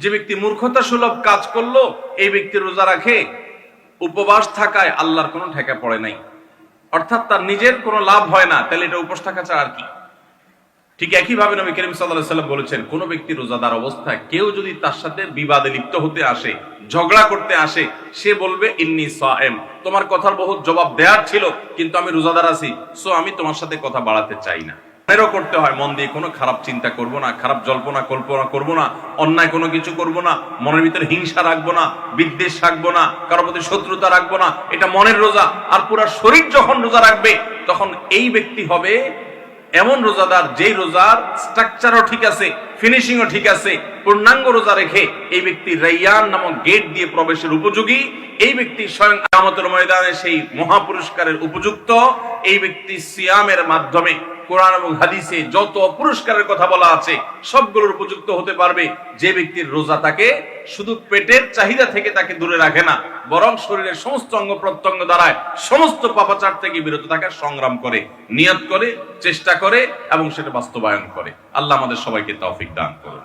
যে ব্যক্তি মূর্খতা সুলভ কাজ করলো এই ব্যক্তি রোজা রাখে, উপবাস থাকায় আল্লাহর কোনো ঠেকা পড়ে নাই, অর্থাৎ তার নিজের কোনো লাভ হয় না, তাহলে এটা উপবাস থাকা ছাড়া আর কি। ঠিক একইভাবে নবী করিম সাল্লাল্লাহু আলাইহি ওয়াসাল্লাম বলেছেন, কোন ব্যক্তি রোজাদার অবস্থায় কেউ যদি তার সাথে বিবাদে লিপ্ত হতে আসে, ঝগড়া করতে আসে, সে বলবে ইন্নী সায়েম, তোমার কথার বহুত জবাব দেওয়ার ছিল কিন্তু আমি রোজাদার আছি, সো আমি তোমার সাথে কথা বাড়াতে চাই না। এরও করতে হয়, মন দিয়ে কোনো খারাপ চিন্তা করব না, খারাপ জল্পনা কল্পনা করব না, অন্যায় কোনো কিছু করব না, মনের ভিতরে হিংসা রাখবো না, বিদ্বেষ রাখবো না, কারোর প্রতি শত্রুতা রাখবো না। এটা মনের রোজা। আর পুরা শরীর যখন রোজা রাখবে তখন এই ব্যক্তি হবে এমন রোজাদার যেই রোজার স্ট্রাকচারও ঠিক আছে, ফিনিশিংও ঠিক আছে, পূর্ণাঙ্গ রোজা রেখে এই ব্যক্তি রাইয়ান নামক গেট দিয়ে প্রবেশের উপযোগী। এই ব্যক্তি স্বয়ং কিয়ামতের ময়দানে সেই মহাপুরস্কারের উপযুক্ত। এই ব্যক্তি সিয়ামের মাধ্যমে কোরআন এবং হাদিসে যত পুরস্কারের কথা বলা আছে সবগুলোর উপযুক্ত হতে পারবে। যে ব্যক্তির রোজা তাকে শুধু পেটের চাহিদা থেকে তাকে দূরে রাখে না, বরং শরীরের সমস্ত অঙ্গ প্রত্যঙ্গ দ্বারায় সমস্ত পাপাচার থেকে বিরত থাকার সংগ্রাম করে, নিয়ত করে, চেষ্টা করে এবং সেটা বাস্তবায়ন করে। আল্লাহ আমাদের সবাইকে তৌফিক দান করুন।